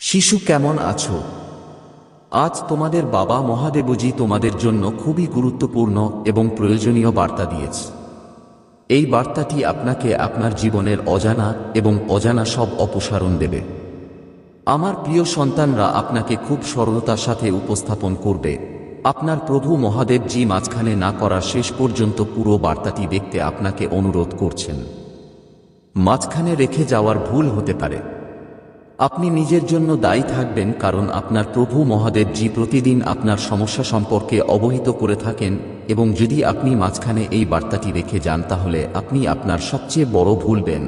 শিশু কেমন আছো? আজ তোমাদের বাবা মহাদেবজি তোমাদের জন্য খুবই গুরুত্বপূর্ণ এবং প্রয়োজনীয় বার্তা দিয়েছে। এই বার্তাটি আপনাকে আপনার জীবনের অজানা এবং অজানা সব অপসারণ দেবে। আমার প্রিয় সন্তানরা আপনাকে খুব সরলতার সাথে উপস্থাপন করবে। আপনার প্রভু মহাদেবজি মাঝখানে না করা শেষ পর্যন্ত পুরো বার্তাটি দেখতে আপনাকে অনুরোধ করছেন। মাঝখানে রেখে যাওয়ার ভুল হতে পারে। আপনি নিজের জন্য দায়ী থাকবেন, কারণ আপনার প্রভু মহাদেবজি প্রতিদিন আপনার সমস্যা সম্পর্কে অবহিত করে থাকেন, এবং যদি আপনি মাঝখানে এই বার্তাটি রেখে যান তাহলে আপনি আপনার সবচেয়ে বড় ভুলবেন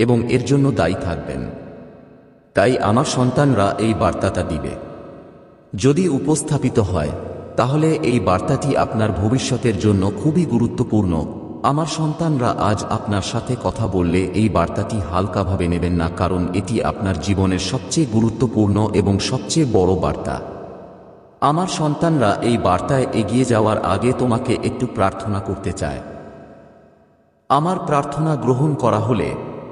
এবং এর জন্য দায়ী থাকবেন। তাই আমার সন্তানরা এই বার্তাটা দিবে। যদি উপস্থাপিত হয় তাহলে এই বার্তাটি আপনার ভবিষ্যতের জন্য খুবই গুরুত্বপূর্ণ। আমার সন্তানরা আজ আপনার সাথে কথা বললে এই বার্তাটি হালকাভাবে নেবেন না, কারণ এটি আপনার জীবনের সবচেয়ে গুরুত্বপূর্ণ এবং সবচেয়ে বড় বার্তা। আমার সন্তানরা এই বার্তায় এগিয়ে যাওয়ার আগে তোমাকে একটু প্রার্থনা করতে চায়। আমার প্রার্থনা গ্রহণ করা হলে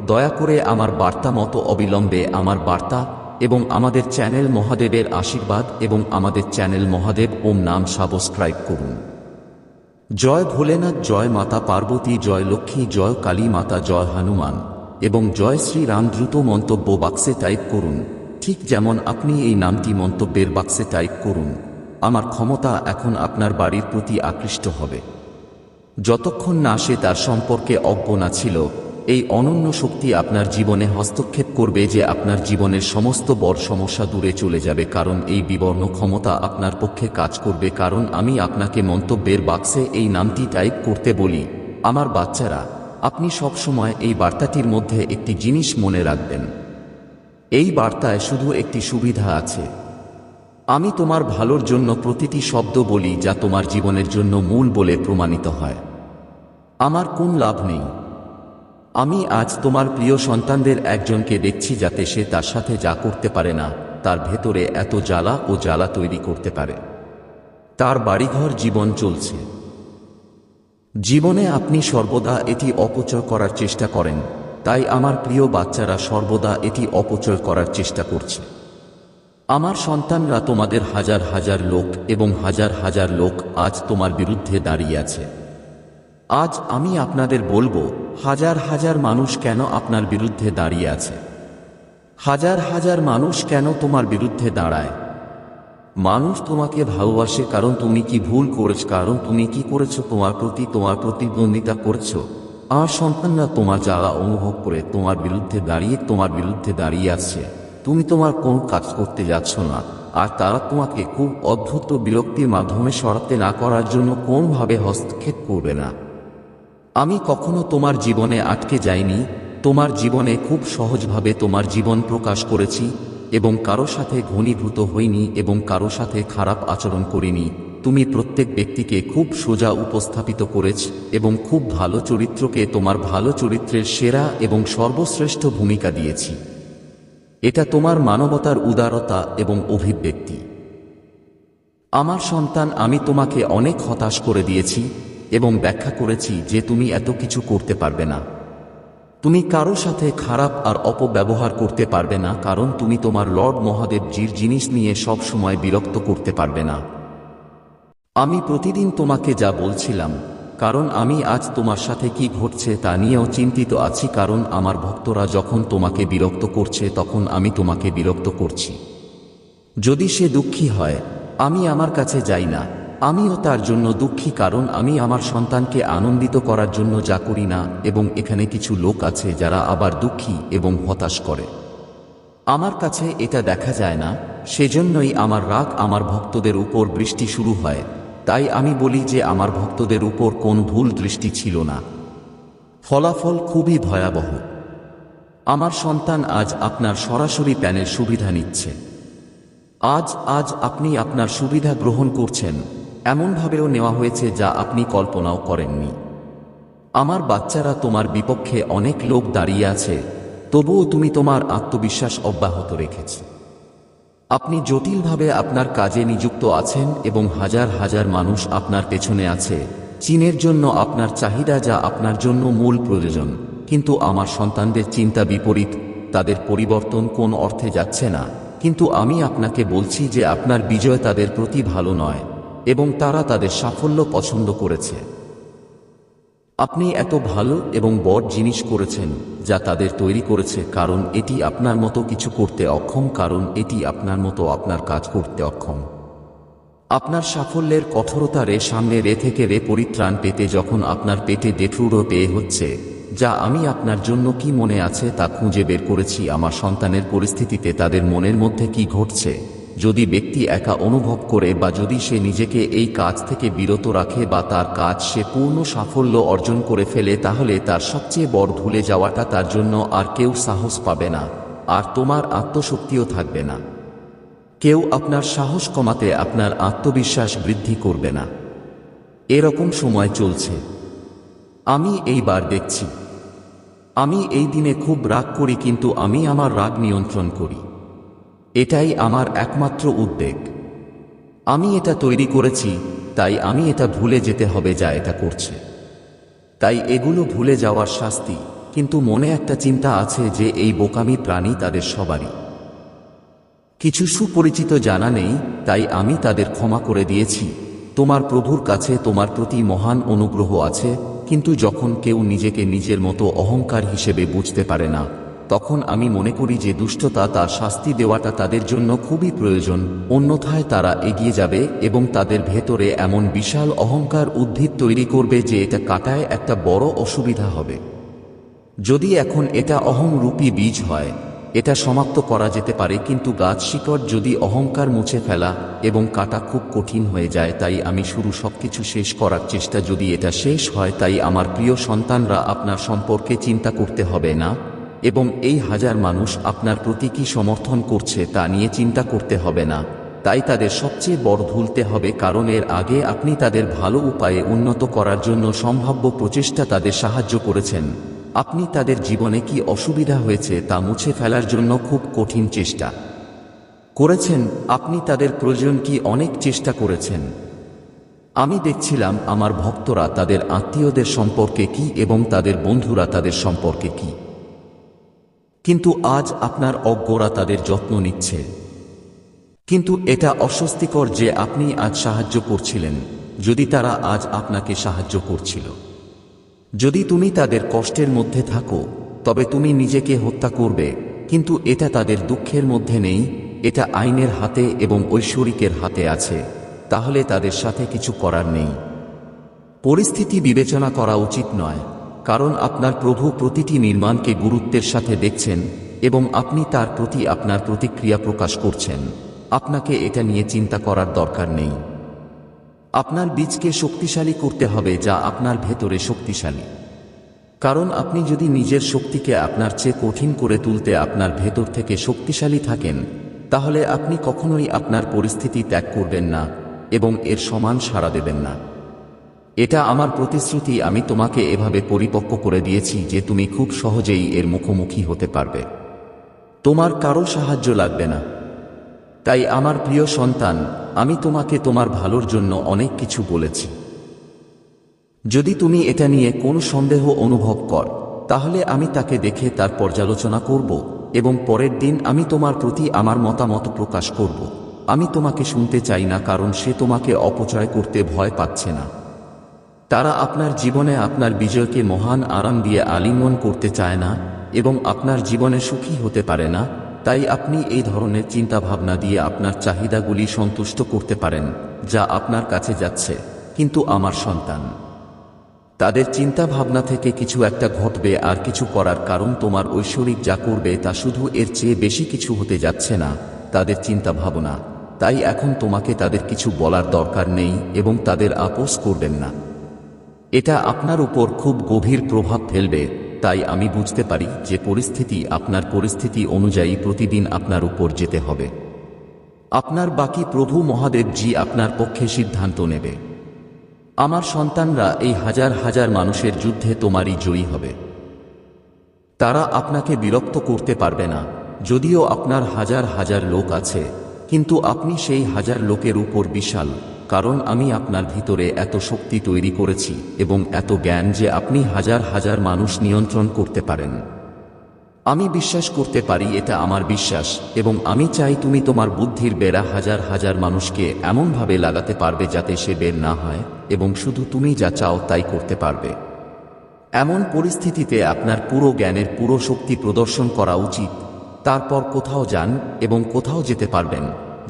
দয়া করে আমার বার্তা মতো অবিলম্বে আমার বার্তা এবং আমাদের চ্যানেল মহাদেবের আশীর্বাদ এবং আমাদের চ্যানেল মহাদেব ওম নাম সাবস্ক্রাইব করুন। জয় ভোলেনাথ, জয় মাতা পার্বতী, জয় লক্ষ্মী, জয় কালী মাতা, জয় হনুমান এবং জয় শ্রীরাম দ্রুত মন্তব্য বাক্সে টাইপ করুন। ঠিক যেমন আপনি এই নামটি মন্তব্যের বাক্সে টাইপ করুন, আমার ক্ষমতা এখন আপনার বাড়ির প্রতি আকৃষ্ট হবে। যতক্ষণ না সে তার সম্পর্কে অজ্ঞ না ছিল, এই অনন্য শক্তি আপনার জীবনে হস্তক্ষেপ করবে যে আপনার জীবনের সমস্ত বড় সমস্যা দূরে চলে যাবে, কারণ এই বিবর্ণ ক্ষমতা আপনার পক্ষে কাজ করবে। কারণ আমি আপনাকে মন্তব্যের বাক্সে এই নামটি টাইপ করতে বলি। আমার বাচ্চারা, আপনি সব সময় এই বার্তাটির মধ্যে একটি জিনিস মনে রাখবেন। এই বার্তায় শুধু একটি সুবিধা আছে। আমি তোমার ভালোর জন্য প্রতিটি শব্দ বলি যা তোমার জীবনের জন্য মূল বলে প্রমাণিত হয়। আমার কোন লাভ নেই। আমি আজ তোমার প্রিয় সন্তানদের একজনকে দেখছি যাতে সে তার সাথে যা করতে পারে না, তার ভেতরে এত জ্বালা ও জ্বালা তৈরি করতে পারে। তার বাড়িঘর জীবন চলছে। জীবনে আপনি সর্বদা এটি অপচয় করার চেষ্টা করেন, তাই আমার প্রিয় বাচ্চারা সর্বদা এটি অপচয় করার চেষ্টা করছে। আমার সন্তানরা, তোমাদের হাজার হাজার লোক এবং হাজার হাজার লোক আজ তোমার বিরুদ্ধে দাঁড়িয়ে আছে। আজ আমি আপনাদের বলবো, হাজার হাজার মানুষ কেন আপনার বিরুদ্ধে দাঁড়িয়ে আছে। হাজার হাজার মানুষ কেন তোমার বিরুদ্ধে দাঁড়ায়। মানুষ তোমাকে ভালোবাসে কারণ তুমি কি ভুল করেছ, কারণ তুমি কি করেছ, তোমার প্রতিদ্বন্দ্বিতা করছো। আমার সন্তানরা তোমার জ্বালা অনুভব করে তোমার বিরুদ্ধে দাঁড়িয়ে আছে। তুমি তোমার কোন কাজ করতে যাচ্ছ না, আর তারা তোমাকে খুব অদ্ভুত বিরক্তির মাধ্যমে সরাতে না করার জন্য কোনোভাবে হস্তক্ষেপ করবে না। আমি কখনো তোমার জীবনে আটকে যাইনি। তোমার জীবনে খুব সহজভাবে তোমার জীবন প্রকাশ করেছি এবং কারো সাথে ঘনীভূত হইনি এবং কারো সাথে খারাপ আচরণ করিনি। তুমি প্রত্যেক ব্যক্তিকে খুব সোজা উপস্থাপিত করেছ এবং খুব ভালো চরিত্রকে তোমার ভালো চরিত্রের সেরা এবং সর্বশ্রেষ্ঠ ভূমিকা দিয়েছি। এটা তোমার মানবতার উদারতা এবং অভিব্যক্তি। আমার সন্তান, আমি তোমাকে অনেক হতাশ করে দিয়েছি এবং ব্যাখ্যা করেছি যে তুমি এত কিছু করতে পারবে না। তুমি কারো সাথে খারাপ আর অপব্যবহার করতে পারবে না, কারণ তুমি তোমার লর্ড মহাদেবজির জিনিস নিয়ে সব সময় বিরক্ত করতে পারবে না। আমি প্রতিদিন তোমাকে যা বলছিলাম, কারণ আমি আজ তোমার সাথে কি ঘটছে তা নিয়েও চিন্তিত আছি, কারণ আমার ভক্তরা যখন তোমাকে বিরক্ত করছে তখন আমি তোমাকে বিরক্ত করছি। যদি সে দুঃখী হয়, আমি আমার কাছে যাই না। আমিও তার জন্য দুঃখী, কারণ আমি আমার সন্তানকে আনন্দিত করার জন্য যা করি না, এবং এখানে কিছু লোক আছে যারা আবার দুঃখী এবং হতাশ করে। আমার কাছে এটা দেখা যায় না, সেজন্যই আমার রাগ আমার ভক্তদের উপর বৃষ্টি শুরু হয়। তাই আমি বলি যে আমার ভক্তদের উপর কোন ভুল দৃষ্টি ছিল না। ফলাফল খুবই ভয়াবহ। আমার সন্তান আজ আপনার সরাসরি প্যানের সুবিধা নিচ্ছে। আজ আপনি আপনার সুবিধা গ্রহণ করছেন, এমনভাবেও নেওয়া হয়েছে যা আপনি কল্পনাও করেননি। আমার বাচ্চারা, তোমার বিপক্ষে অনেক লোক দাঁড়িয়ে আছে, তবুও তুমি তোমার আত্মবিশ্বাস অব্যাহত রেখেছ। আপনি জটিলভাবে আপনার কাজে নিযুক্ত আছেন এবং হাজার হাজার মানুষ আপনার পেছনে আছে চীনের জন্য আপনার চাহিদা, যা আপনার জন্য মূল প্রয়োজন। কিন্তু আমার সন্তানদের চিন্তা বিপরীত। তাদের পরিবর্তন কোন অর্থে যাচ্ছে না, কিন্তু আমি আপনাকে বলছি যে আপনার বিজয় তাদের প্রতি ভালো নয় এবং তারা তাদের সাফল্য পছন্দ করেছে। আপনি এত ভালো এবং বড় জিনিস করেছেন যা তাদের তৈরি করেছে, কারণ এটি আপনার মতো কিছু করতে অক্ষম, কারণ এটি আপনার মতো আপনার কাজ করতে অক্ষম। আপনার সাফল্যের কঠোরতা সামনে থেকে পরিত্রাণ পেতে যখন আপনার পেটে ডেট্রুডো পেয়ে হচ্ছে, যা আমি আপনার জন্য কি মনে আছে তা খুঁজে বের করেছি আমার সন্তানের পরিস্থিতিতে তাদের মনের মধ্যে কি ঘটছে। যদি ব্যক্তি একা অনুভব করে বা যদি সে নিজেকে এই কাজ থেকে বিরত রাখে বা তার কাজ সে পূর্ণ সাফল্য অর্জন করে ফেলে, তাহলে তার সবচেয়ে বড় ভুলে যাওয়াটা তার জন্য আর কেউ সাহস পাবে না, আর তোমার আত্মশক্তিও থাকবে না। কেউ আপনার সাহস কমাতে আপনার আত্মবিশ্বাস বৃদ্ধি করবে না। এরকম সময় চলছে। আমি এইবার দেখছি। আমি এই দিনে খুব রাগ করি, কিন্তু আমি আমার রাগ নিয়ন্ত্রণ করি। এটাই আমার একমাত্র উদ্বেগ। আমি এটা তৈরি করেছি, তাই আমি এটা ভুলে যেতে হবে যা এটা করছে। তাই এগুলো ভুলে যাওয়ার শাস্তি। কিন্তু মনে একটা চিন্তা আছে যে এই বোকামি প্রাণী তাদের সবারই। কিছু সুপরিচিত জানা নেই, তাই আমি তাদের ক্ষমা করে দিয়েছি। তোমার প্রভুর কাছে তোমার প্রতি মহান অনুগ্রহ আছে, কিন্তু যখন কেউ নিজেকে নিজের মতো অহংকার হিসেবে বুঝতে পারে না, তখন আমি মনে করি যে দুষ্টতা তার শাস্তি দেওয়াটা তাদের জন্য খুবই প্রয়োজন, অন্যথায় তারা এগিয়ে যাবে এবং তাদের ভেতরে এমন বিশাল অহংকার উদ্ভিদ তৈরি করবে যে এটা কাটায় একটা বড় অসুবিধা হবে। যদি এখন এটা অহংরূপী বীজ হয়, এটা সমাপ্ত করা যেতে পারে, কিন্তু গাছ শিকড় যদি অহংকার মুছে ফেলা এবং কাটা খুব কঠিন হয়ে যায়। তাই আমি শুরু সবকিছু শেষ করার চেষ্টা, যদি এটা শেষ হয়, তাই আমার প্রিয় সন্তানরা আপনার সম্পর্কে চিন্তা করতে হবে না, এবং এই হাজার মানুষ আপনার প্রতি কি সমর্থন করছে তা নিয়ে চিন্তা করতে হবে না। তাই তাদের সবচেয়ে বড় ভুলতে হবে, কারণ এর আগে আপনি তাদের ভালো উপায়ে উন্নত করার জন্য সম্ভাব্য প্রচেষ্টা তাদের সাহায্য করেছেন। আপনি তাদের জীবনে কি অসুবিধা হয়েছে তা মুছে ফেলার জন্য খুব কঠিন চেষ্টা করেছেন। আপনি তাদের প্রয়োজন কি অনেক চেষ্টা করেছেন। আমি দেখছিলাম আমার ভক্তরা তাদের আত্মীয়দের সম্পর্কে কি এবং তাদের বন্ধুরা তাদের সম্পর্কে কি, কিন্তু আজ আপনার অজ্ঞরা তাদের যত্ন নিচ্ছে। কিন্তু এটা অস্বস্তিকর যে আপনি আজ সাহায্য করছিলেন, যদি তারা আজ আপনাকে সাহায্য করছিল। যদি তুমি তাদের কষ্টের মধ্যে থাকো, তবে তুমি নিজেকে হত্যা করবে, কিন্তু এটা তাদের দুঃখের মধ্যে নেই, এটা আইনের হাতে এবং ঐশ্বরিকের হাতে আছে, তাহলে তাদের সাথে কিছু করার নেই। পরিস্থিতি বিবেচনা করা উচিত নয়, কারণ আপনার প্রভু প্রতিটি নির্মাণকে গুরুত্বের সাথে দেখছেন এবং আপনি তার প্রতি আপনার প্রতিক্রিয়া প্রকাশ করছেন। আপনাকে এটা নিয়ে চিন্তা করার দরকার নেই। আপনার বীজকে শক্তিশালী করতে হবে যা আপনার ভেতরে শক্তিশালী, কারণ আপনি যদি নিজের শক্তিকে আপনার চেয়ে কঠিন করে তুলতে আপনার ভেতর থেকে শক্তিশালী থাকেন, তাহলে আপনি কখনোই আপনার পরিস্থিতি ত্যাগ করবেন না এবং এর সমান সাড়া দেবেন না। এটা আমার প্রতিশ্রুতি। আমি তোমাকে এভাবে পরিপক্ব করে দিয়েছি যে তুমি খুব সহজেই এর মুখোমুখি হতে পারবে। তোমার কারো সাহায্য লাগবে না। তাই আমার প্রিয় সন্তান, আমি তোমাকে তোমার ভালোর জন্য অনেক কিছু বলেছি। যদি তুমি এটা নিয়ে কোনো সন্দেহ অনুভব কর, তাহলে আমি তাকে দেখে তার পর্যালোচনা করব এবং পরের দিন আমি তোমার প্রতি আমার মতামত প্রকাশ করব। আমি তোমাকে শুনতে চাই না, কারণ সে তোমাকে অপচয় করতে ভয় পাচ্ছে না। তারা আপনার জীবনে আপনার বিজয়কে মহান আরাম দিয়ে আলিঙ্গন করতে চায় না এবং আপনার জীবনে সুখী হতে পারে না। তাই আপনি এই ধরনের চিন্তাভাবনা দিয়ে আপনার চাহিদাগুলি সন্তুষ্ট করতে পারেন যা আপনার কাছে যাচ্ছে, কিন্তু আমার সন্তান, তাদের চিন্তা ভাবনা থেকে কিছু একটা ঘটবে আর কিছু করার, কারণ তোমার ঐশ্বরিক যা করবে তা শুধু এর চেয়ে বেশি কিছু হতে যাচ্ছে না, তাদের চিন্তা ভাবনা। তাই এখন তোমাকে তাদের কিছু বলার দরকার নেই এবং তাদের আপোস করবেন না। এটা আপনার উপর খুব গভীর প্রভাব ফেলবে। তাই আমি বুঝতে পারি যে পরিস্থিতি আপনার পরিস্থিতি অনুযায়ী প্রতিদিন আপনার উপর যেতে হবে। আপনার বাকি প্রভু মহাদেব জি আপনার পক্ষে সিদ্ধান্ত নেবে। আমার সন্তানরা এই হাজার হাজার মানুষের যুদ্ধে তোমারই জয়ী হবে। তারা আপনাকে বিরক্ত করতে পারবে না। যদিও আপনার হাজার হাজার লোক আছে, কিন্তু আপনি সেই হাজার লোকের উপর বিশাল, কারণ আমি আপনার ভিতরে এত শক্তি তৈরি করেছি এবং এত জ্ঞান যে আপনি হাজার হাজার মানুষ নিয়ন্ত্রণ করতে পারেন। আমি বিশ্বাস করতে পারি, এটা আমার বিশ্বাস, এবং আমি চাই তুমি তোমার বুদ্ধির বেড়া হাজার হাজার মানুষকে এমনভাবে লাগাতে পারবে যাতে সে বের না হয়, এবং শুধু তুমি যা চাও তাই করতে পারবে। এমন পরিস্থিতিতে আপনার পুরো জ্ঞানের পুরো শক্তি প্রদর্শন করা উচিত। তারপর কোথাও যান এবং কোথাও যেতে পারবেন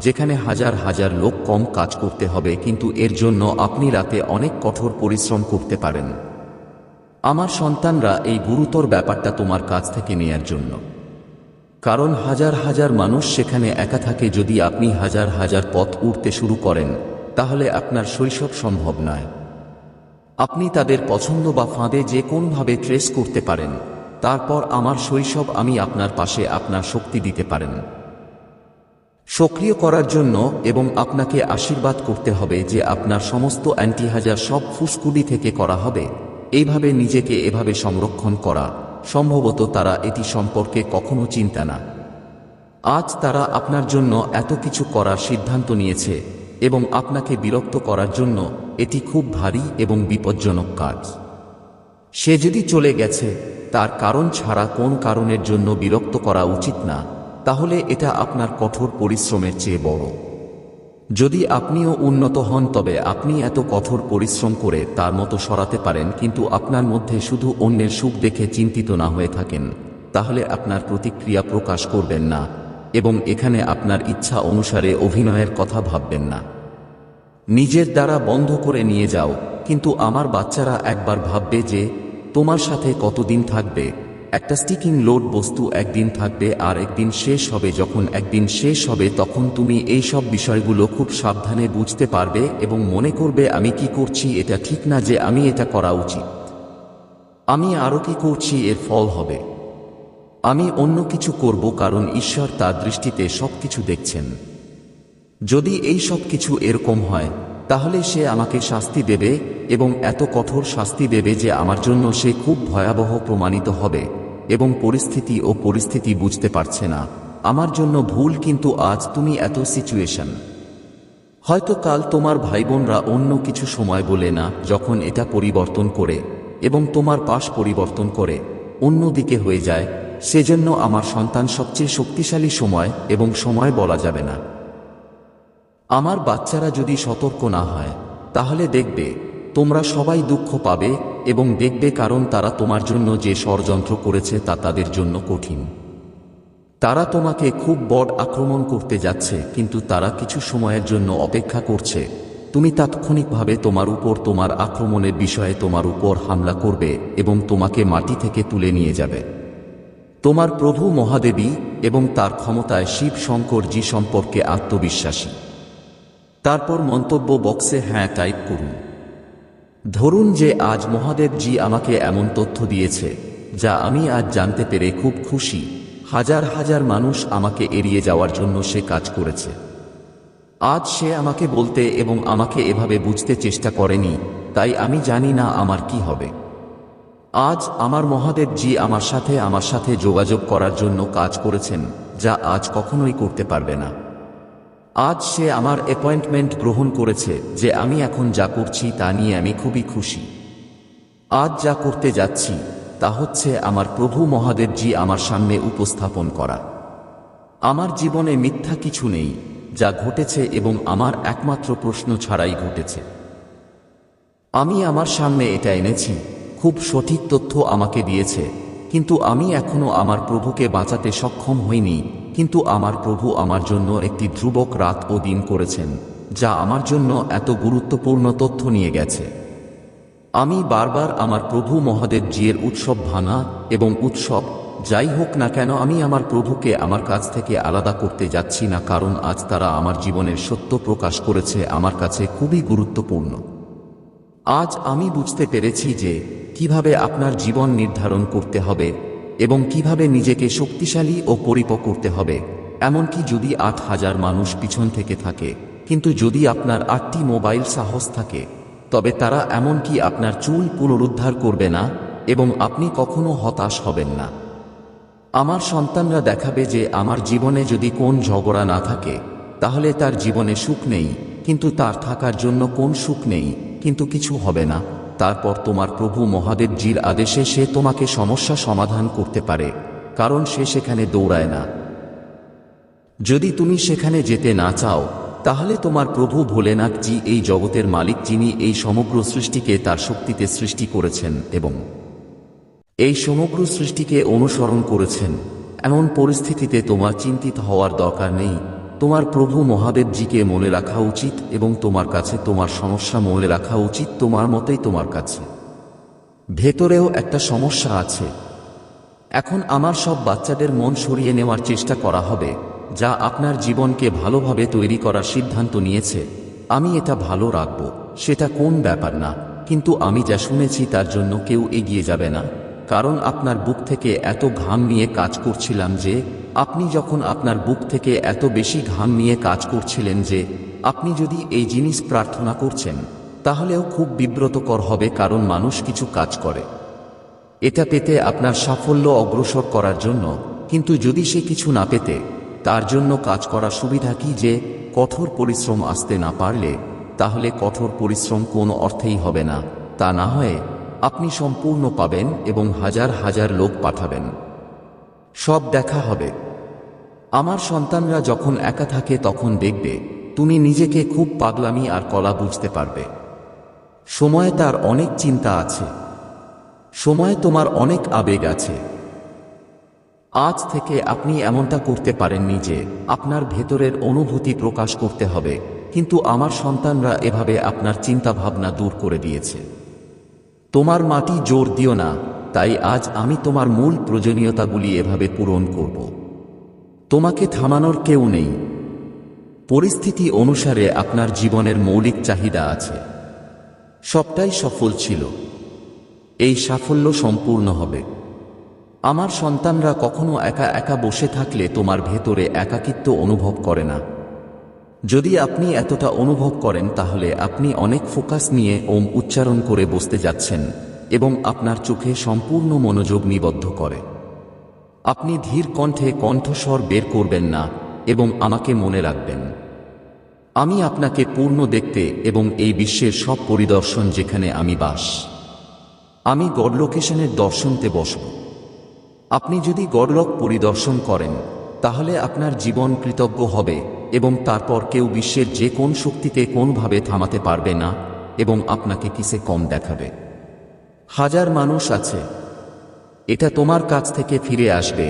যেখানে হাজার হাজার লোক কম কাজ করতে হবে, কিন্তু এর জন্য আপনি রাতে অনেক কঠোর পরিশ্রম করতে পারেন। আমার সন্তানরা, এই গুরুতর ব্যাপারটা তোমার কাছ থেকে নেয়ার জন্য, কারণ হাজার হাজার মানুষ সেখানে একা থাকে। যদি আপনি হাজার হাজার পথ উড়তে শুরু করেন তাহলে আপনার শৈশব সম্ভব নয়। আপনি তাদের পছন্দ বা ফাঁদে যে কোনোভাবে ট্রেস করতে পারেন, তারপর আমার শৈশব আমি আপনার পাশে আপনার শক্তি দিতে পারেন সক্রিয় করার জন্য, এবং আপনাকে আশীর্বাদ করতে হবে যে আপনার সমস্ত হাজার সব ফুসকুডি থেকে করা হবে। এইভাবে নিজেকে এভাবে সংরক্ষণ করা, সম্ভবত তারা এটি সম্পর্কে কখনো চিন্তা না। আজ তারা আপনার জন্য এত কিছু করার সিদ্ধান্ত নিয়েছে এবং আপনাকে বিরক্ত করার জন্য। এটি খুব ভারী এবং বিপজ্জনক কাজ। সে যদি চলে গেছে তার কারণ ছাড়া কোন কারণের জন্য বিরক্ত করা উচিত না, তাহলে এটা আপনার কঠোর পরিশ্রমের চেয়ে বড়। যদি আপনিও উন্নত হন তবে আপনি এত কঠোর পরিশ্রম করে তার মতো সরাতে পারেন, কিন্তু আপনার মধ্যে শুধু অন্যের সুখ দেখে চিন্তিত না হয়ে থাকেন, তাহলে আপনার প্রতিক্রিয়া প্রকাশ করবেন না এবং এখানে আপনার ইচ্ছা অনুসারে অভিনয়ের কথা ভাববেন না। নিজের দ্বারা বন্ধ করে নিয়ে যাও, কিন্তু আমার বাচ্চারা একবার ভাববে যে তোমার সাথে কতদিন থাকবে। একটা স্টিকিং লোড বস্তু একদিন থাকবে আর একদিন শেষ হবে। যখন একদিন শেষ হবে তখন তুমি এই সব বিষয়গুলো খুব সাবধানে বুঝতে পারবে এবং মনে করবে আমি কি করছি এটা ঠিক না, যে আমি এটা করা উচিত, আমি আরো কি করছি এর ফল হবে, আমি অন্য কিছু করব, কারণ ঈশ্বর তার দৃষ্টিতে সবকিছু দেখছেন। যদি এই সব কিছু এরকম হয় তাহলে সে আমাকে শাস্তি দেবে এবং এত কঠোর শাস্তি দেবে যে আমার জন্য সে খুব ভয়াবহ প্রমাণিত হবে এবং পরিস্থিতি বুঝতে পারছে না আমার জন্য ভুল। কিন্তু আজ তুমি এত সিচুয়েশন, হয়তো কাল তোমার ভাইবোনরা অন্য কিছু সময় বলে না, যখন এটা পরিবর্তন করে এবং তোমার পাশ পরিবর্তন করে অন্যদিকে হয়ে যায়। সেজন্য আমার সন্তান সবচেয়ে শক্তিশালী সময়, এবং সময় বলা যাবে না। আমার বাচ্চারা যদি সতর্ক না হয় তাহলে দেখবে তোমরা সবাই দুঃখ পাবে এবং দেখবে, কারণ তারা তোমার জন্য যে ষড়যন্ত্র করেছে তা তাদের জন্য কঠিন। তারা তোমাকে খুব বড় আক্রমণ করতে যাচ্ছে, কিন্তু তারা কিছু সময়ের জন্য অপেক্ষা করছে। তুমি তাৎক্ষণিকভাবে তোমার আক্রমণের বিষয়ে তোমার উপর হামলা করবে এবং তোমাকে মাটি থেকে তুলে নিয়ে যাবে। তোমার প্রভু মহাদেবী এবং তার ক্ষমতায় শিব শঙ্কর জি সম্পর্কে আত্মবিশ্বাসী। তারপর মন্তব্য বক্সে হ্যাঁ টাইপ করুন। ধরুন যে আজ মহাদেব জি আমাকে এমন তথ্য দিয়েছে যা আমি আজ জানতে পেরে খুব খুশি। হাজার হাজার মানুষ আমাকে এড়িয়ে যাওয়ার জন্য সে কাজ করেছে। আজ সে আমাকে বলতে এবং আমাকে এভাবে বুঝতে চেষ্টা করেনি, তাই আমি জানি না আমার কি হবে। আজ আমার মহাদেব জি আমার সাথে যোগাযোগ করার জন্য কাজ করেছেন, যা আজ কখনোই করতে পারবে না। আজ সে আমার অ্যাপয়েন্টমেন্ট গ্রহণ করেছে যে আমি এখন যা করছি তা নিয়ে আমি খুবই খুশি। আজ যা করতে যাচ্ছি তা হচ্ছে আমার প্রভু মহাদেব জি আমার সামনে উপস্থাপন করা। আমার জীবনে মিথ্যা কিছু নেই, যা ঘটেছে এবং আমার একমাত্র প্রশ্ন ছাড়াই ঘটেছে। আমি আমার সামনে এটা এনেছি, খুব সঠিক তথ্য আমাকে দিয়েছে, কিন্তু আমি এখনো আমার প্রভুকে বাঁচাতে সক্ষম হইনি। কিন্তু আমার প্রভু আমার জন্য একটি ধ্রুবক রাত ও দিন করেছেন, যা আমার জন্য এত গুরুত্বপূর্ণ তথ্য নিয়ে গেছে। আমি বারবার আমার প্রভু মহাদেব জিয়ের উৎসব ভাঙা এবং উৎসব যাই হোক না কেন, আমি আমার প্রভুকে আমার কাছ থেকে আলাদা করতে যাচ্ছি না, কারণ আজ তারা আমার জীবনের সত্য প্রকাশ করেছে আমার কাছে খুবই গুরুত্বপূর্ণ। আজ আমি বুঝতে পেরেছি যে কিভাবে আপনার জীবন নির্ধারণ করতে হবে এবং কিভাবে নিজেকে শক্তিশালী ও পরিপক্ব করতে হবে। এমনকি যদি ৮,০০০ মানুষ পিছন থেকে থাকে, কিন্তু যদি আপনার ৮টি মোবাইল সাহস থাকে, তবে তারা এমনকি আপনার চুল পুনরুদ্ধার করবে না এবং আপনি কখনো হতাশ হবেন না। আমার সন্তানরা দেখাবে যে আমার জীবনে যদি কোন ঝগড়া না থাকে তাহলে তার জীবনে সুখ নেই, কিন্তু তার থাকার জন্য কোন সুখ নেই, কিন্তু কিছু হবে না। তারপর তোমার প্রভু মহাদেব জির আদেশে সে তোমাকে সমস্যা সমাধান করতে পারে কারণ সে সেখানে দৌড়ায় না। যদি তুমি সেখানে যেতে না চাও, তাহলে তোমার প্রভু ভোলেনাথজি, এই জগতের মালিক, যিনি এই সমগ্র সৃষ্টিকে তার শক্তিতে সৃষ্টি করেছেন এবং এই সমগ্র সৃষ্টিকে অনুসরণ করেছেন, এমন পরিস্থিতিতে তোমার চিন্তিত হওয়ার দরকার নেই। তোমার প্রভু মহাদেবজিকে মনে রাখা উচিত এবং তোমার কাছে তোমার সমস্যা মনে রাখা উচিত। তোমার মতেই তোমার কাছে ভেতরেও একটা সমস্যা আছে। এখন আমার সব বাচ্চাদের মন সরিয়ে নেওয়ার চেষ্টা করা হবে, যা আপনার জীবনকে ভালোভাবে তৈরি করার সিদ্ধান্ত নিয়েছে। আমি এটা ভালো রাখব, সেটা কোন ব্যাপার না, কিন্তু আমি যা শুনেছি তার জন্য কেউ এগিয়ে যাবে না। কারণ আপনার বুক থেকে এত ঘাম নিয়ে কাজ করছিলাম যে আপনি যখন আপনার বুক থেকে এত বেশি ঘাম নিয়ে কাজ করছিলেন যে আপনি যদি এই জিনিস প্রার্থনা করছেন, তাহলেও খুব বিব্রতকর হবে, কারণ মানুষ কিছু কাজ করে এটা পেতে, আপনার সাফল্য অগ্রসর করার জন্য। কিন্তু যদি সে কিছু না পেতে, তার জন্য কাজ করা সুবিধা কি যে কঠোর পরিশ্রম আসতে না পারলে, তাহলে কঠোর পরিশ্রম কোনো অর্থেই হবে না। তা না হয় আপনি সম্পূর্ণ পাবেন এবং হাজার হাজার লোক পাঠাবেন, সব দেখা হবে। আমার সন্তানরা যখন একা থাকে তখন দেখবে তুমি নিজেকে খুব পাগলামি আর কলা বুঝতে পারবে। সময়ে তার অনেক চিন্তা আছে, সময়ে তোমার অনেক আবেগ আছে। আজ থেকে আপনি এমনটা করতে পারেননি যে আপনার ভেতরের অনুভূতি প্রকাশ করতে হবে, কিন্তু আমার সন্তানরা এভাবে আপনার চিন্তা ভাবনা দূর করে দিয়েছে। তোমার মাটি জোর দিও না, তাই আজ আমি তোমার মূল প্রয়োজনীয়তাগুলি এভাবে পূরণ করব। তোমাকে থামানোর কেউ নেই। পরিস্থিতি অনুসারে আপনার জীবনের মৌলিক চাহিদা আছে, সবটাই সফল ছিল। এই সাফল্য সম্পূর্ণ হবে। আমার সন্তানরা কখনো একা একা বসে থাকলে তোমার ভেতরে একাকিত্ব অনুভব করে না। যদি আপনি এতটা অনুভব করেন, তাহলে আপনি অনেক ফোকাস নিয়ে ওম উচ্চারণ করে বসতে যাচ্ছেন এবং আপনার চোখে সম্পূর্ণ মনোযোগ নিবদ্ধ করে। আপনি ধীর কণ্ঠে কণ্ঠস্বর বের করবেন না এবং আমাকে মনে রাখবেন। আমি আপনাকে পূর্ণ দেখতে এবং এই বিশ্বের সব পরিদর্শন যেখানে আমি বাস, আমি গড লোকেশনের দর্শনতে বসব। আপনি যদি গডলক পরিদর্শন করেন, তাহলে আপনার জীবন কৃতজ্ঞ হবে এবং তারপর কেউ বিশ্বের যে কোন শক্তিতে কোনভাবে থামাতে পারবে না এবং আপনাকে কিসে কম দেখাবে। হাজার মানুষ আছে, এটা তোমার কাছ থেকে ফিরে আসবে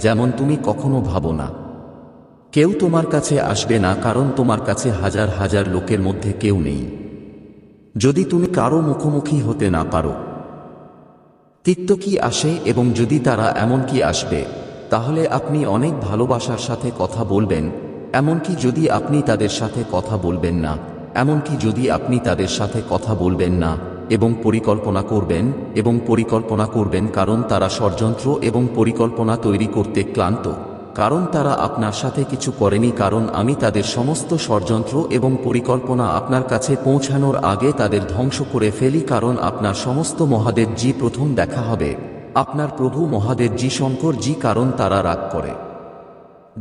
যেমন তুমি কখনো ভাবো না। কেউ তোমার কাছে আসবে না, কারণ তোমার কাছে হাজার হাজার লোকের মধ্যে কেউ নেই। যদি তুমি কারো মুখোমুখি হতে না পারো, তিক্ত কি আসে, এবং যদি তারা এমন কি আসবে, তাহলে আপনি অনেক ভালোবাসার সাথে কথা বলবেন। এমনকি যদি আপনি তাদের সাথে কথা বলবেন না, এমনকি যদি আপনি তাদের সাথে কথা বলবেন না এবং পরিকল্পনা করবেন, কারণ তারা ষড়যন্ত্র এবং পরিকল্পনা তৈরি করতে ক্লান্ত, কারণ তারা আপনার সাথে কিছু করেনি, কারণ আমি তাদের সমস্ত ষড়যন্ত্র এবং পরিকল্পনা আপনার কাছে পৌঁছানোর আগে তাদের ধ্বংস করে ফেলি, কারণ আপনার সমস্ত মহাদেবজি প্রথম দেখা হবে আপনার প্রভু মহাদেবজি শঙ্করজি, কারণ তারা রাগ করে।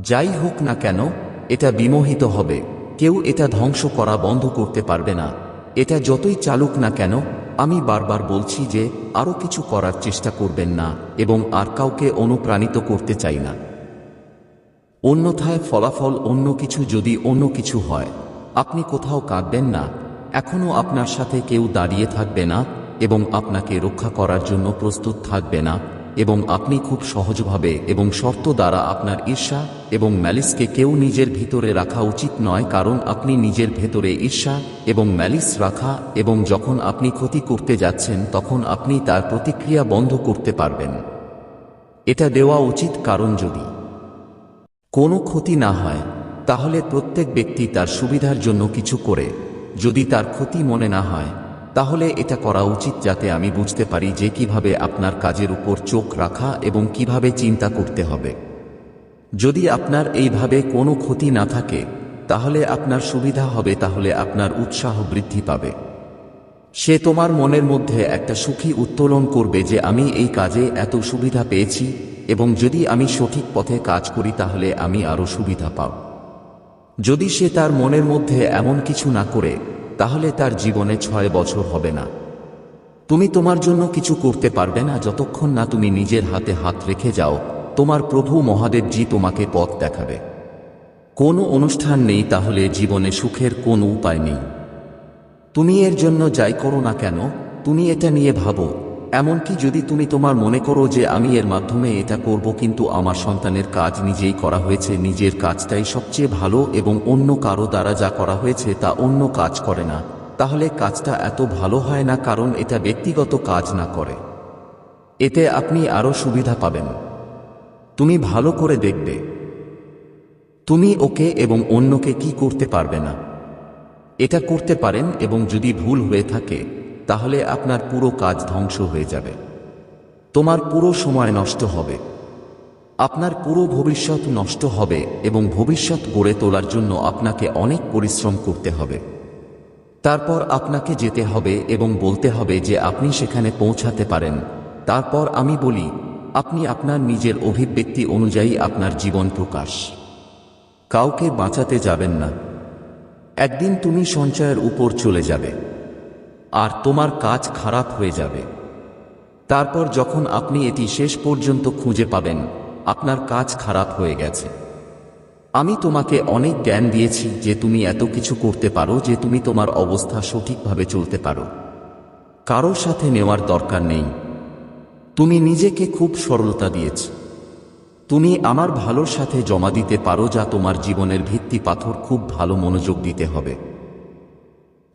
যাই হোক না কেন, এটা বিমোহিত হবে। কেউ এটা ধ্বংস করা বন্ধ করতে পারবে না, এটা যতই চালুক না কেন। আমি বারবার বলছি যে আরও কিছু করার চেষ্টা করবেন না এবং আর কাউকে অনুপ্রাণিত করতে চাই না। অন্যথায় ফলাফল অন্য কিছু। যদি অন্য কিছু হয়, আপনি কোথাও কাঁদবেন না। এখনও আপনার সাথে কেউ দাঁড়িয়ে থাকবে না এবং আপনাকে রক্ষা করার জন্য প্রস্তুত থাকবে না, এবং আপনি খুব সহজভাবে এবং শর্ত দ্বারা আপনার ঈর্ষা এবং ম্যালিসকে কেউ নিজের ভিতরে রাখা উচিত নয়, কারণ আপনি নিজের ভেতরে ঈর্ষা এবং ম্যালিস রাখা, এবং যখন আপনি ক্ষতি করতে যাচ্ছেন তখন আপনি তার প্রতিক্রিয়া বন্ধ করতে পারবেন। এটা দেওয়া উচিত, কারণ যদি কোনো ক্ষতি না হয়, তাহলে প্রত্যেক ব্যক্তি তার সুবিধার জন্য কিছু করে। যদি তার ক্ষতি মনে না হয়, তাহলে এটা করা উচিত, যাতে আমি বুঝতে পারি যে কিভাবে আপনার কাজের উপর চোখ রাখা এবং কিভাবে চিন্তা করতে হবে। যদি আপনার এইভাবে কোনো ক্ষতি না থাকে, তাহলে আপনার সুবিধা হবে, তাহলে আপনার উৎসাহ বৃদ্ধি পাবে। সে তোমার মনের মধ্যে একটা সুখী উত্তোলন করবে যে আমি এই কাজে এত সুবিধা পেয়েছি, এবং যদি আমি সঠিক পথে কাজ করি তাহলে আমি আরও সুবিধা পাব। যদি সে তার মনের মধ্যে এমন কিছু না করে, তাহলে তার জীবনে 6 বছর হবে না। তুমি তোমার জন্য কিছু করতে পারবে না যতক্ষণ না তুমি নিজের হাতে হাত রেখে যাও তোমার প্রভু মহাদেবজি তোমাকে পথ দেখাবে। কোনো অনুষ্ঠান নেই তাহলে জীবনে সুখের কোনো উপায় নেই। তুমি এর জন্য যাই করো না কেন, তুমি এটা নিয়ে ভাবো। এমনকি যদি তুমি তোমার মনে করো যে আমি এর মাধ্যমে এটা করব, কিন্তু আমার সন্তানের কাজ নিজেই করা হয়েছে, নিজের কাজটাই সবচেয়ে ভালো এবং অন্য কারো দ্বারা যা করা হয়েছে তা অন্য কাজ করে না, তাহলে কাজটা এত ভালো হয় না, কারণ এটা ব্যক্তিগত কাজ না করে। এতে আপনি আরও সুবিধা পাবেন। তুমি ভালো করে দেখবে তুমি ওকে এবং অন্যকে কি করতে পারবে না। এটা করতে পারেন, এবং যদি ভুল হয়ে থাকে তাহলে আপনার পুরো কাজ ধ্বংস হয়ে যাবে। তোমার পুরো সময় নষ্ট হবে, আপনার পুরো ভবিষ্যৎ নষ্ট হবে, এবং ভবিষ্যৎ গড়ে তোলার জন্য আপনাকে অনেক পরিশ্রম করতে হবে। তারপর আপনাকে যেতে হবে এবং বলতে হবে যে আপনি সেখানে পৌঁছাতে পারেন। তারপর আমি বলি, আপনি আপনার নিজের অভিব্যক্তি অনুযায়ী আপনার জীবন প্রকাশ। কাউকে বাঁচাতে যাবেন না। একদিন তুমি সঞ্চয়ের উপর চলে যাবে আর তোমার কাজ খারাপ হয়ে যাবে। তারপর যখন আপনি এটি শেষ পর্যন্ত খুঁজে পাবেন, আপনার কাজ খারাপ হয়ে গেছে। আমি তোমাকে অনেক জ্ঞান দিয়েছি যে তুমি এত কিছু করতে পারো, যে তুমি তোমার অবস্থা সঠিকভাবে চলতে পারো। কারোর সাথে নেওয়ার দরকার নেই। তুমি নিজেকে খুব সরলতা দিয়েছ। তুমি আমার ভালোর সাথে জমা দিতে পারো, যা তোমার জীবনের ভিত্তি পাথর। খুব ভালো মনোযোগ দিতে হবে।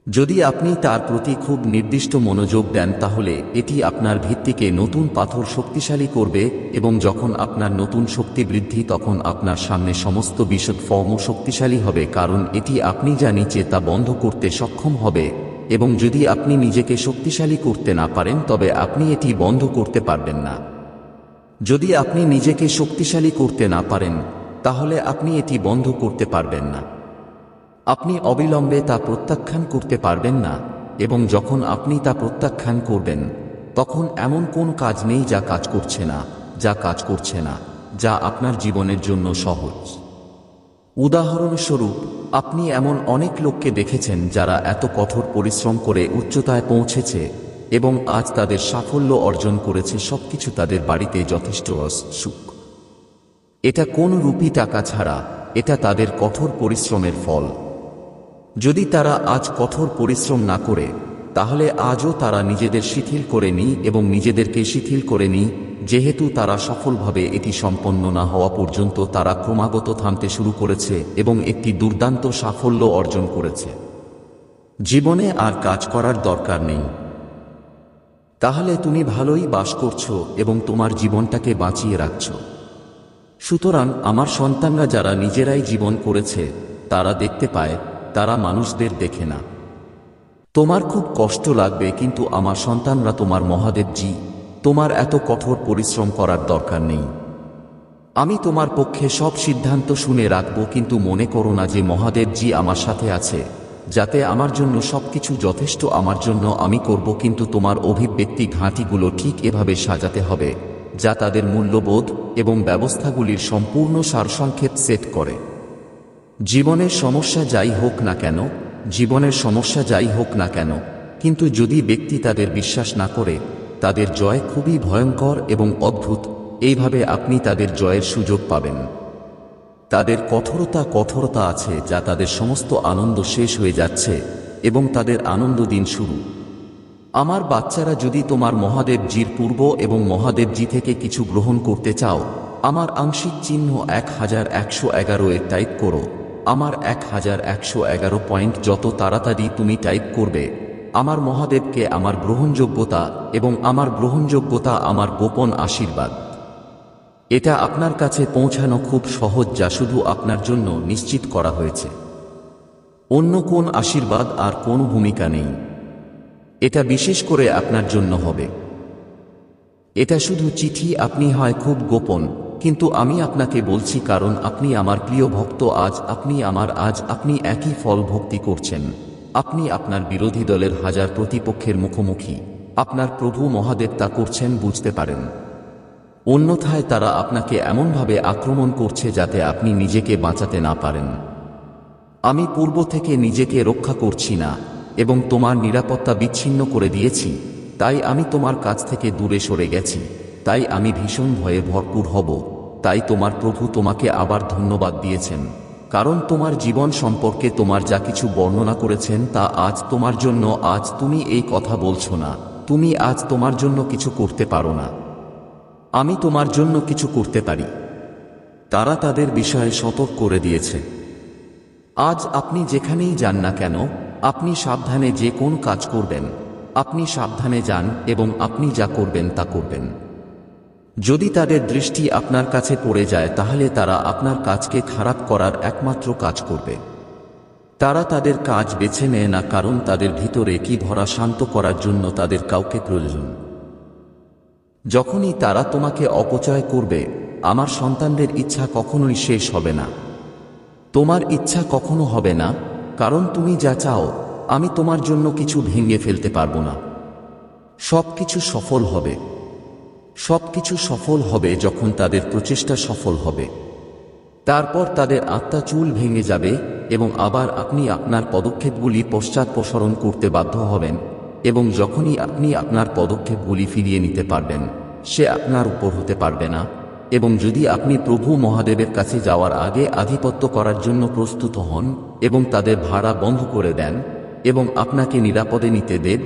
যদি আপনি তার প্রতি খুব নির্দিষ্ট মনোযোগ দেন, তাহলে এটি আপনার ভিত্তিকে নতুন পাথর শক্তিশালী করবে, এবং যখন আপনার নতুন শক্তি বৃদ্ধি, তখন আপনার সামনে সমস্ত বিশদ ফর্মও শক্তিশালী হবে, কারণ এটি আপনি যা নিচে তা বন্ধ করতে সক্ষম হবে। এবং যদি আপনি নিজেকে শক্তিশালী করতে না পারেন, তবে আপনি এটি বন্ধ করতে পারবেন না। যদি আপনি নিজেকে শক্তিশালী করতে না পারেন, তাহলে আপনি এটি বন্ধ করতে পারবেন না। আপনি অবিলম্বে তা প্রত্যাখ্যান করতে পারবেন না, এবং যখন আপনি তা প্রত্যাখ্যান করবেন, তখন এমন কোন কাজ নেই যা কাজ করছে না, যা আপনার জীবনের জন্য সহজ। উদাহরণস্বরূপ, আপনি এমন অনেক লোককে দেখেছেন যারা এত কঠোর পরিশ্রম করে উচ্চতায় পৌঁছেছে এবং আজ তাদের সাফল্য অর্জন করেছে, সবকিছু তাদের বাড়িতে যথেষ্ট সুখ। এটা কোন রূপী টাকা ছাড়া, এটা তাদের কঠোর পরিশ্রমের ফল। যদি তারা আজ কঠোর পরিশ্রম না করে, তাহলে আজও তারা নিজেদের শিথিল করে নিই এবং নিজেদেরকে শিথিল করে নিই। যেহেতু তারা সফলভাবে এটি সম্পন্ন না হওয়া পর্যন্ত তারা ক্রমাগত থামতে শুরু করেছে এবং একটি দুর্দান্ত সাফল্য অর্জন করেছে। জীবনে আর কাজ করার দরকার নেই। তাহলে তুমি ভালোই বাস করছো এবং তোমার জীবনটাকে বাঁচিয়ে রাখছো। সুতরাং আমার সন্তানরা যারা নিজেরাই জীবন করেছে, তারা দেখতে পায়, তারা মানুষদের দেখে না। তোমার খুব কষ্ট লাগবে, কিন্তু আমার সন্তানরা তোমার মহাদেবজি, তোমার এত কঠোর পরিশ্রম করার দরকার নেই। আমি তোমার পক্ষে সব সিদ্ধান্ত শুনে রাখব, কিন্তু মনে করো না যে মহাদেবজি আমার সাথে আছে, যাতে আমার জন্য সবকিছু যথেষ্ট আমার জন্য আমি করব। কিন্তু তোমার অভিব্যক্তি ঘাঁটিগুলো ঠিক এভাবে সাজাতে হবে, যা তাদের মূল্যবোধ এবং ব্যবস্থাগুলির সম্পূর্ণ সারসংক্ষেপ সেট করে। জীবনের সমস্যা যাই হোক না কেন, কিন্তু যদি ব্যক্তি তাদের বিশ্বাস না করে, তাদের জয় খুবই ভয়ঙ্কর এবং অদ্ভুত। এইভাবে আপনি তাদের জয়ের সুযোগ পাবেন। তাদের কঠোরতা আছে, যা তাদের সমস্ত আনন্দ শেষ হয়ে যাচ্ছে এবং তাদের আনন্দ দিন শুরু। আমার বাচ্চারা, যদি তোমার মহাদেবজির পূর্ব এবং মহাদেবজি থেকে কিছু গ্রহণ করতে চাও, আমার আংশিক চিহ্ন 1111 টাইপ করো। আমার 1111 পয়েন্ট যত তাড়াতাড়ি তুমি টাইপ করবে, আমার মহাদেবকে আমার গ্রহণযোগ্যতা, এবং আমার গ্রহণযোগ্যতা আমার গোপন আশীর্বাদ। এটা আপনার কাছে পৌঁছানো খুব সহজ, যা শুধু আপনার জন্য নিশ্চিত করা হয়েছে। অন্য কোন আশীর্বাদ আর কোনো ভূমিকা নেই। এটা বিশেষ করে আপনার জন্য হবে। এটা শুধু চিঠি, আপনি হয় খুব গোপন, কিন্তু আমি আপনাকে বলছি কারণ আপনি আমার প্রিয় ভক্ত। আজ আপনি একই ফল ভক্তি করছেন। আপনি আপনার বিরোধী দলের হাজার প্রতিপক্ষের মুখোমুখি। আপনার প্রভু মহাদেব তা করছেন, বুঝতে পারেন। অন্যথায় তারা আপনাকে এমনভাবে আক্রমণ করছে যাতে আপনি নিজেকে বাঁচাতে না পারেন। আমি পূর্ব থেকে নিজেকে রক্ষা করছি না এবং তোমার নিরাপত্তা বিচ্ছিন্ন করে দিয়েছি, তাই আমি তোমার কাছ থেকে দূরে সরে গেছি। তাই আমি ভীষণ ভয়ে ভরপুর হব তাই তোমার প্রভু তোমাকে আবার ধন্যবাদ দিয়েছেন, কারণ তোমার জীবন সম্পর্কে তোমার যা কিছু বর্ণনা করেছেন তা আজ তোমার জন্য। আজ তুমি এই কথা বলছো না, তুমি আজ তোমার জন্য কিছু করতে পারো না, আমি তোমার জন্য কিছু করতে পারি। তারা তাদের বিষয়ে সতর্ক করে দিয়েছে। আজ আপনি যেখানেই যান না কেন, আপনি সাবধানে যে কোন কাজ করবেন, আপনি সাবধানে যান এবং আপনি যা করবেন তা করবেন। যদি তাদের দৃষ্টি আপনার কাছে পড়ে যায় তাহলে তারা আপনার কাজকে খারাপ করার একমাত্র কাজ করবে। তারা তাদের কাজ বেছে নেয় না, কারণ তাদের ভিতরে কি ভরা শান্ত করার জন্য তাদের কাউকে প্রয়োজন। যখনই তারা তোমাকে অপচয় করবে, আমার সন্তানদের ইচ্ছা কখনোই শেষ হবে না। তোমার ইচ্ছা কখনো হবে না, কারণ তুমি যা চাও আমি তোমার জন্য কিছু ভেঙে ফেলতে পারবো না। সবকিছু সফল হবে, সবকিছু সফল হবে যখন তাদের প্রচেষ্টা সফল হবে। তারপর তাদের আত্মা চুল ভেঙে যাবে এবং আবার আপনি আপনার পদক্ষেপগুলি পশ্চাৎপসরণ করতে বাধ্য হবেন, এবং যখনই আপনি আপনার পদক্ষেপগুলি ফিরিয়ে নিতে পারবেন, সে আপনার উপর হতে পারবে না। এবং যদি আপনি প্রভু মহাদেবের কাছে যাওয়ার আগে আধিপত্য করার জন্য প্রস্তুত হন এবং তাদের ভাড়া বন্ধ করে দেন এবং আপনাকে নিরাপদে নিতে দেন,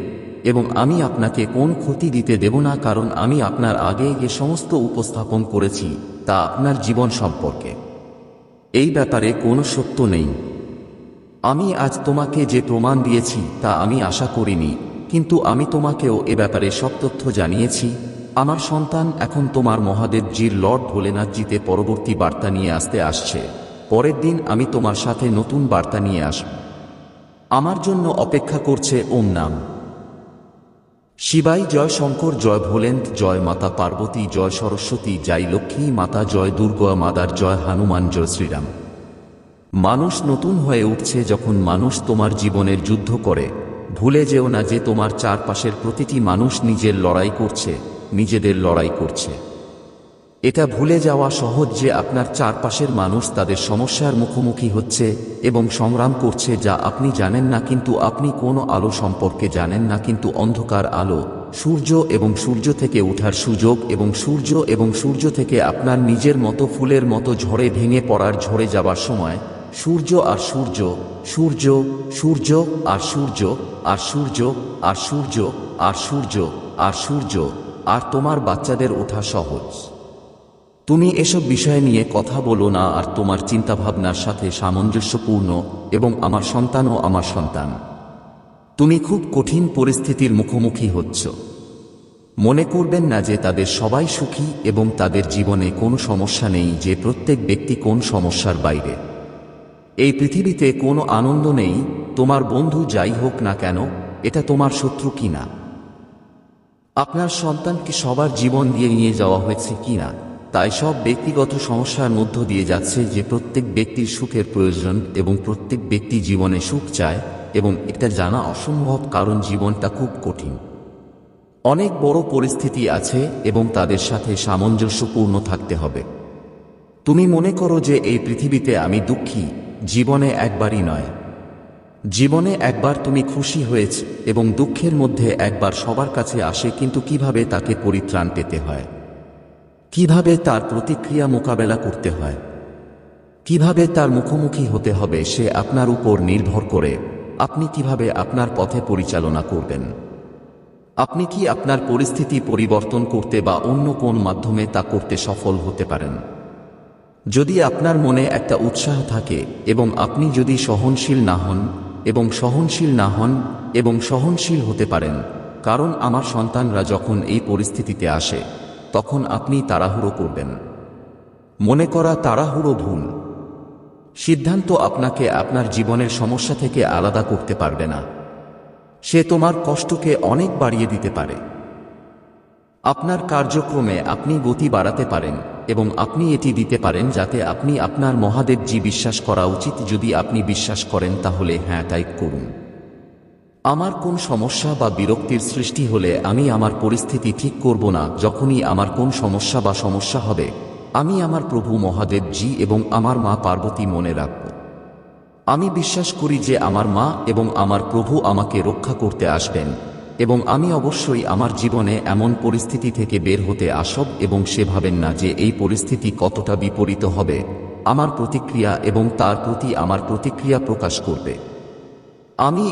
এবং আমি আপনাকে কোন ক্ষতি দিতে দেব না, কারণ আমি আপনার আগে যে সমস্ত উপস্থাপন করেছি তা আপনার জীবন সম্পর্কে। এই ব্যাপারে কোনো সত্য নেই। আমি আজ তোমাকে যে প্রমাণ দিয়েছি তা আমি আশা করিনি, কিন্তু আমি তোমাকেও এ ব্যাপারে সব তথ্য জানিয়েছি। আমার সন্তান, এখন তোমার মহাদেবজির লর্ড ভোলেনাথজিতে পরবর্তী বার্তা নিয়ে আসছে। পরের দিন আমি তোমার সাথে নতুন বার্তা নিয়ে আসব। আমার জন্য অপেক্ষা করছে। ওম নাম শিবাই জয়, শঙ্কর জয়, ভোলেনাথ জয়, মাতা পার্বতী জয়, সরস্বতী জয়, লক্ষ্মী মাতা জয়, দুর্গা মাদার জয়, হনুমান জয়, শ্রীরাম। মানুষ নতুন হয়ে উঠছে যখন মানুষ তোমার জীবনের যুদ্ধ করে। ভুলে যেও না যে তোমার চারপাশের প্রতিটি মানুষ নিজের লড়াই করছে, নিজেদের লড়াই করছে। এটা ভুলে যাওয়া সহজ যে আপনার চারপাশের মানুষ তাদের সমস্যার মুখোমুখি হচ্ছে এবং সংগ্রাম করছে, যা আপনি জানেন না। কিন্তু আপনি কোনো আলো সম্পর্কে জানেন না, কিন্তু অন্ধকার আলো, সূর্য এবং সূর্য থেকে ওঠার সুযোগ, এবং সূর্য থেকে আপনার নিজের মতো ফুলের মতো ঝড়ে ভেঙে পড়ার, ঝরে যাবার সময় সূর্য আর সূর্য, সূর্য, সূর্য আর সূর্য, আর সূর্য আর সূর্য আর সূর্য আর সূর্য, আর তোমার বাচ্চাদের ওঠা সহজ। তুমি এসব বিষয় নিয়ে কথা বলো না, আর তোমার চিন্তাভাবনার সাথে সামঞ্জস্যপূর্ণ। এবং আমার সন্তানও আমার সন্তান। তুমি খুব কঠিন পরিস্থিতির মুখোমুখি হচ্ছ। মনে করবেন না যে তাদের সবাই সুখী এবং তাদের জীবনে কোনো সমস্যা নেই, যে প্রত্যেক ব্যক্তি কোন সমস্যার বাইরে। এই পৃথিবীতে কোনো আনন্দ নেই, তোমার বন্ধু যাই হোক না কেন, এটা তোমার শত্রু কিনা, আপনার সন্তানকে সবার জীবন দিয়ে নিয়ে যাওয়া হয়েছে কিনা, তাই সব ব্যক্তিগত সমস্যার মধ্য দিয়ে যাচ্ছে। যে প্রত্যেক ব্যক্তির সুখের প্রয়োজন এবং প্রত্যেক ব্যক্তি জীবনে সুখ চায়, এবং এটা জানা অসম্ভব, কারণ জীবনটা খুব কঠিন। অনেক বড় পরিস্থিতি আছে এবং তাদের সাথে সামঞ্জস্যপূর্ণ থাকতে হবে। তুমি মনে করো যে এই পৃথিবীতে আমি দুঃখী, জীবনে একবারই নয়। জীবনে একবার তুমি খুশি হয়েছ এবং দুঃখের মধ্যে একবার সবার কাছে আসে, কিন্তু কিভাবে তাকে পরিত্রাণ পেতে হয়, কিভাবে তার প্রতিক্রিয়া মোকাবেলা করতে হয়, কিভাবে তার মুখোমুখি হতে হবে, সে আপনার উপর নির্ভর করে। আপনি কিভাবে আপনার পথে পরিচালনা করবেন। আপনি কি আপনার পরিস্থিতি পরিবর্তন করতে বা অন্য কোন মাধ্যমে তা করতে সফল হতে পারেন। যদি আপনার মনে একটা উৎসাহ থাকে এবং আপনি যদি সহনশীল না হন এবং সহনশীল হতে পারেন, কারণ আমার সন্তানরা যখন এই পরিস্থিতিতে আসে তখন আপনি তাড়াহুড়ো করবেন। মনে করা তাড়াহুড়ো ভুল। সিদ্ধান্ত আপনাকে আপনার জীবনের সমস্যা থেকে আলাদা করতে পারবে না। সে তোমার কষ্টকে অনেক বাড়িয়ে দিতে পারে। আপনার কার্যক্রমে আপনি গতি বাড়াতে পারেন এবং আপনি এটি দিতে পারেন যাতে আপনি আপনার মহাদেবজি বিশ্বাস করা উচিত। যদি আপনি বিশ্বাস করেন তাহলে হ্যাঁ টাইপ করুন। আমার কোন সমস্যা বা বিরক্তির সৃষ্টি হলে আমি আমার পরিস্থিতি ঠিক করব না। যখনই আমার কোন সমস্যা হবে, আমি আমার প্রভু মহাদেবজি এবং আমার মা পার্বতী মনে রাখব। আমি বিশ্বাস করি যে আমার মা এবং আমার প্রভু আমাকে রক্ষা করতে আসবেন এবং আমি অবশ্যই আমার জীবনে এমন পরিস্থিতি থেকে বের হতে আসব এবং সে ভাবেন না যে এই পরিস্থিতি কতটা বিপরীত হবে আমার প্রতিক্রিয়া এবং তার প্রতি আমার প্রতিক্রিয়া প্রকাশ করবে। আমি